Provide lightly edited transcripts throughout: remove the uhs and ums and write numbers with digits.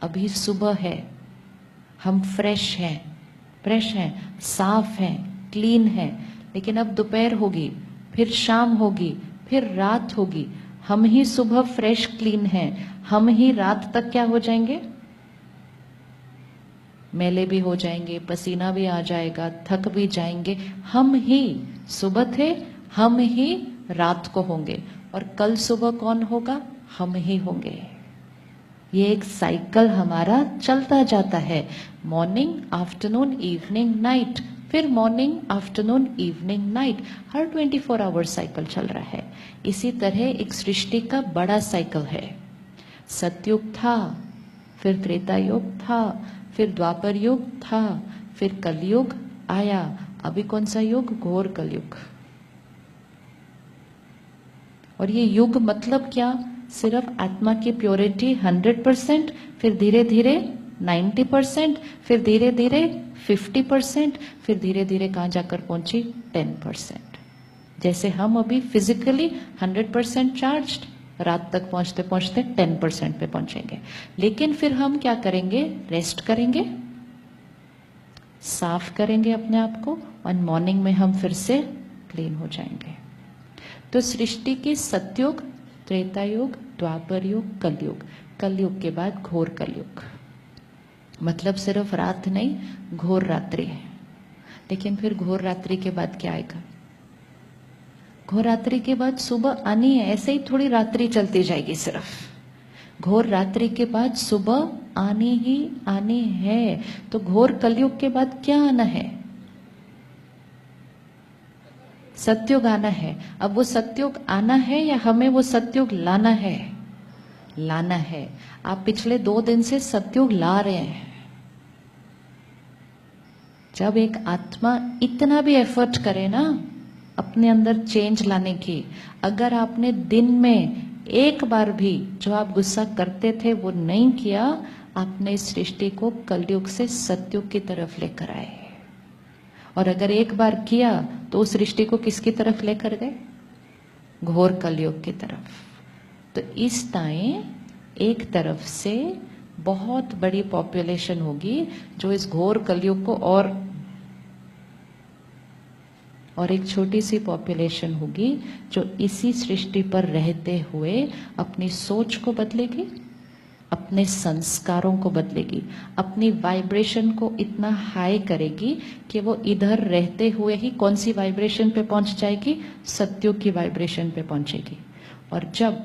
अभी सुबह है, हम फ्रेश हैं, साफ हैं, क्लीन हैं, लेकिन अब दोपहर होगी, फिर शाम होगी, फिर रात होगी। हम ही सुबह फ्रेश क्लीन हैं, हम ही रात तक क्या हो जाएंगे? मैले भी हो जाएंगे, पसीना भी आ जाएगा, थक भी जाएंगे। हम ही सुबह थे, हम ही रात को होंगे, और कल सुबह कौन होगा? हम ही होंगे। ये एक साइकिल हमारा चलता जाता है, मॉर्निंग, आफ्टरनून, इवनिंग, नाइट, फिर मॉर्निंग, आफ्टरनून, इवनिंग, नाइट, हर 24 आवर साइकिल चल रहा है। इसी तरह एक सृष्टि का बड़ा साइकिल है। सतयुग था, फिर त्रेता युग था, फिर द्वापर युग था, फिर कलयुग आया। अभी कौन सा युग? घोर कलयुग। और ये युग मतलब क्या? सिर्फ आत्मा की प्योरिटी 100%, फिर धीरे धीरे 90%, फिर धीरे धीरे 50%, फिर धीरे धीरे कहाँ जाकर पहुंची? 10%। जैसे हम अभी फिजिकली 100% चार्ज्ड, रात तक पहुंचते पहुंचते 10% पे पहुंचेंगे। लेकिन फिर हम क्या करेंगे? रेस्ट करेंगे, साफ करेंगे अपने आप को, और मॉर्निंग में हम फिर से क्लीन हो जाएंगे। तो सृष्टि की सतयुग, त्रेता युग, द्वापर युग, कलयुग, कलयुग के बाद घोर कलयुग। मतलब सिर्फ रात नहीं, घोर रात्रि है। लेकिन फिर घोर रात्रि के बाद क्या आएगा? घोर रात्रि के बाद सुबह आनी है। ऐसे ही थोड़ी रात्रि चलती जाएगी सिर्फ। घोर रात्रि के बाद सुबह आनी ही आनी है। तो घोर कलयुग के बाद क्या आना है? सतयुग आना है। अब वो सतयुग आना है या हमें वो सतयुग लाना है? लाना है। आप पिछले 2 दिन से सतयुग ला रहे हैं। जब एक आत्मा इतना भी एफर्ट करे ना अपने अंदर चेंज लाने की, अगर आपने दिन में एक बार भी जो आप गुस्सा करते थे वो नहीं किया, आपने इस सृष्टि को कलयुग से सतयुग की तरफ लेकर आए। और अगर एक बार किया तो उस सृष्टि को किसकी तरफ लेकर गए? घोर कलयुग की तरफ। तो इस टाइम एक तरफ से बहुत बड़ी पॉपुलेशन होगी जो इस घोर कलयुग को, और एक छोटी सी पॉपुलेशन होगी जो इसी सृष्टि पर रहते हुए अपनी सोच को बदलेगी, अपने संस्कारों को बदलेगी, अपनी वाइब्रेशन को इतना हाई करेगी कि वो इधर रहते हुए ही कौन सी वाइब्रेशन पे पहुंच जाएगी? सतयुग की वाइब्रेशन पे पहुंचेगी। और जब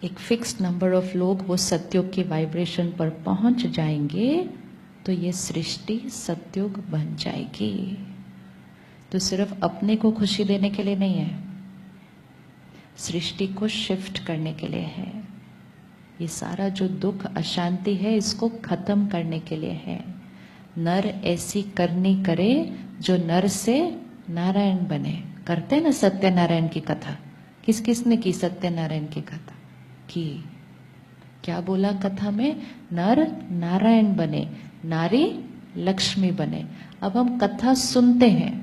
एक फिक्स्ड नंबर ऑफ लोग वो सतयुग की वाइब्रेशन पर पहुंच जाएंगे तो ये सृष्टि सतयुग बन जाएगी। तो सिर्फ अपने को खुशी देने के लिए नहीं है, सृष्टि को शिफ्ट करने के लिए है। ये सारा जो दुख अशांति है इसको खत्म करने के लिए है। नर ऐसी करनी करे जो नर से नारायण बने। करते हैं ना सत्यनारायण की कथा? किस किस ने की सत्यनारायण की कथा? की क्या बोला कथा में? नर नारायण बने, नारी लक्ष्मी बने। अब हम कथा सुनते हैं,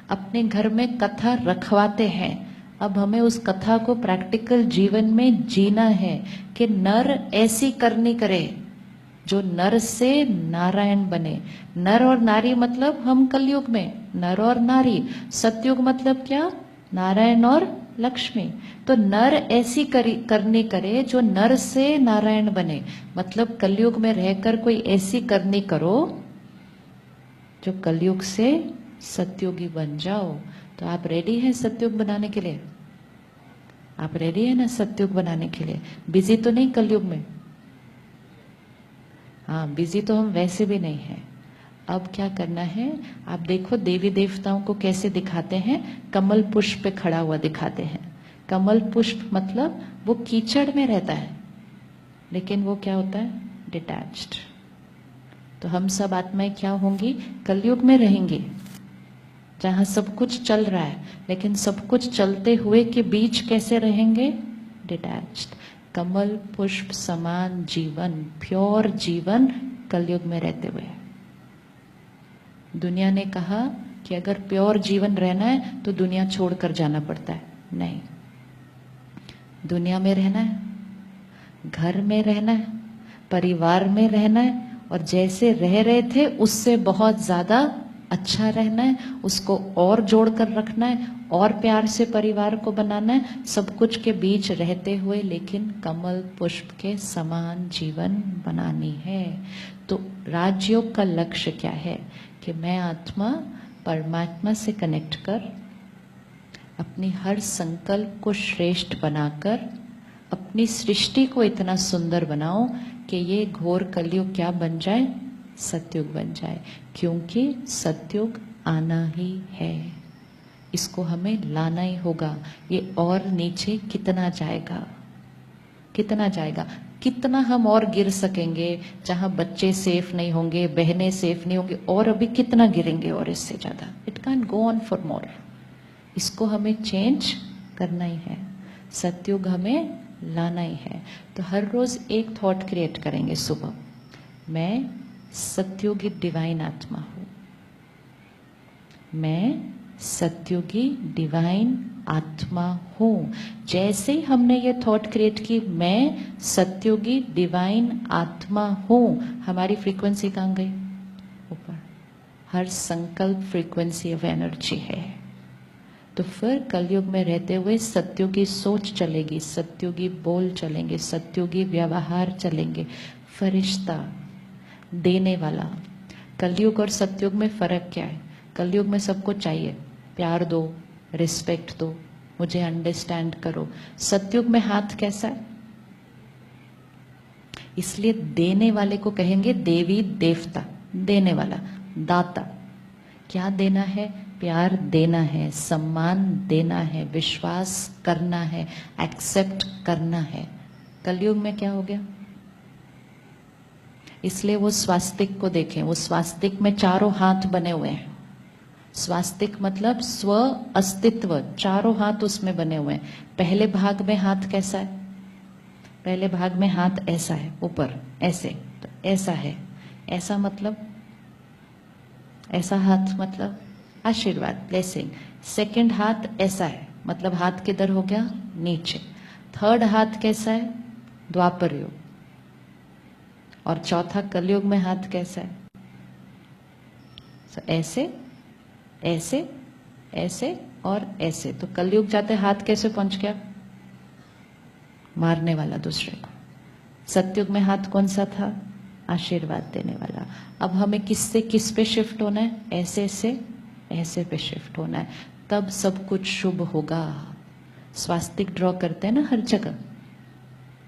अपने घर में कथा रखवाते हैं। अब हमें उस कथा को प्रैक्टिकल जीवन में जीना है कि नर ऐसी करनी करे जो नर से नारायण बने। नर और नारी मतलब हम कलयुग में नर और नारी, सतयुग मतलब क्या? नारायण और लक्ष्मी। तो नर ऐसी करनी करे जो नर से नारायण बने। मतलब कलयुग में रहकर कोई ऐसी करनी करो जो कलयुग से सतयुगी बन जाओ। तो आप रेडी हैं सतयुग बनाने के लिए? आप रेडी हैं ना सतयुग बनाने के लिए? बिजी तो नहीं कलयुग में? हाँ, बिजी तो हम वैसे भी नहीं हैं। अब क्या करना है? आप देखो देवी देवताओं को कैसे दिखाते हैं, कमल पुष्प पे खड़ा हुआ दिखाते हैं। कमल पुष्प मतलब वो कीचड़ में रहता है, लेकिन वो क्या होता है? डिटैच्ड। तो हम सब आत्माएं क्या होंगी? कलयुग में रहेंगी, जहां सब कुछ चल रहा है, लेकिन सब कुछ चलते हुए के बीच कैसे रहेंगे? डिटैच्ड। कमल पुष्प समान जीवन, प्योर जीवन कलयुग में रहते हुए। दुनिया ने कहा कि अगर प्योर जीवन रहना है तो दुनिया छोड़कर जाना पड़ता है। नहीं, दुनिया में रहना है, घर में रहना है, परिवार में रहना है और जैसे रह रहे थे उससे बहुत ज्यादा अच्छा रहना है, उसको और जोड़ कर रखना है और प्यार से परिवार को बनाना है, सब कुछ के बीच रहते हुए लेकिन कमल पुष्प के समान जीवन बनानी है। तो राजयोग का लक्ष्य क्या है कि मैं आत्मा परमात्मा से कनेक्ट कर अपनी हर संकल्प को श्रेष्ठ बनाकर अपनी सृष्टि को इतना सुंदर बनाऊं कि ये घोर कलयुग क्या बन जाए, सतयुग बन जाए। क्योंकि सतयुग आना ही है, इसको हमें लाना ही होगा। ये और नीचे कितना जाएगा, कितना जाएगा, कितना हम और गिर सकेंगे, जहां बच्चे सेफ नहीं होंगे, बहनें सेफ नहीं होंगी, और अभी कितना गिरेंगे और इससे ज्यादा। It can go on for more. इसको हमें चेंज करना ही है, सतयुग हमें लाना ही है। तो हर रोज एक थॉट क्रिएट करेंगे सुबह, मैं सतयुगी डिवाइन आत्मा हूं, मैं सतयुगी डिवाइन आत्मा हूं। जैसे ही हमने ये थॉट क्रिएट की मैं सतयुगी डिवाइन आत्मा हूं, हमारी फ्रीक्वेंसी कहां गई, ऊपर। हर संकल्प फ्रीक्वेंसी ऑफ एनर्जी है। तो फिर कलयुग में रहते हुए सत्युगी सोच चलेगी, सत्युगी बोल चलेंगे, सत्युगी व्यवहार चलेंगे, फरिश्ता देने वाला। कलयुग और सत्युग में फर्क क्या है? कलयुग में सबको चाहिए, प्यार दो, रिस्पेक्ट दो, मुझे अंडरस्टैंड करो। सत्युग में हाथ कैसा है? इसलिए देने वाले को कहेंगे देवी देवता, देने वाला, दाता। क्या देना है? प्यार देना है, सम्मान देना है, विश्वास करना है, एक्सेप्ट करना है। कलयुग में क्या हो गया? इसलिए वो स्वास्तिक को देखें, वो स्वास्तिक में चारों हाथ बने हुए हैं। स्वास्तिक मतलब स्व अस्तित्व, चारों हाथ उसमें बने हुए हैं। पहले भाग में हाथ कैसा है? पहले भाग में हाथ ऐसा है, ऊपर ऐसे, तो ऐसा है। ऐसा मतलब, ऐसा हाथ मतलब आशीर्वाद, ब्लेसिंग। सेकंड हाथ ऐसा है, मतलब हाथ किधर हो गया? नीचे। थर्ड हाथ कैसा है? द्वापर युग। और चौथा कलयुग में हाथ कैसा है? ऐसे, ऐसे, ऐसे और ऐसे। तो कलयुग जाते हाथ कैसे पहुंच गया? मारने वाला दूसरे को। सतयुग में हाथ कौन सा था? आशीर्वाद देने वाला। अब हमें किससे किस पे शिफ्ट होना है? ऐसे से ऐसे पे शिफ्ट होना है, तब सब कुछ शुभ होगा। स्वास्तिक ड्रॉ करते हैं ना हर जगह,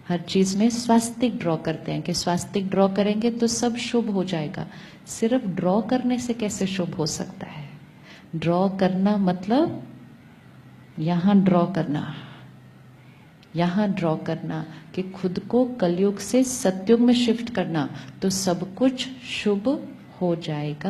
हर चीज में स्वास्तिक ड्रॉ करते हैं कि स्वास्तिक ड्रॉ करेंगे तो सब शुभ हो जाएगा। सिर्फ ड्रॉ करने से कैसे शुभ हो सकता है? ड्रॉ करना मतलब यहां ड्रॉ करना, यहां ड्रॉ करना कि खुद को कलयुग से सतयुग में शिफ्ट करना, तो सब कुछ शुभ हो जाएगा।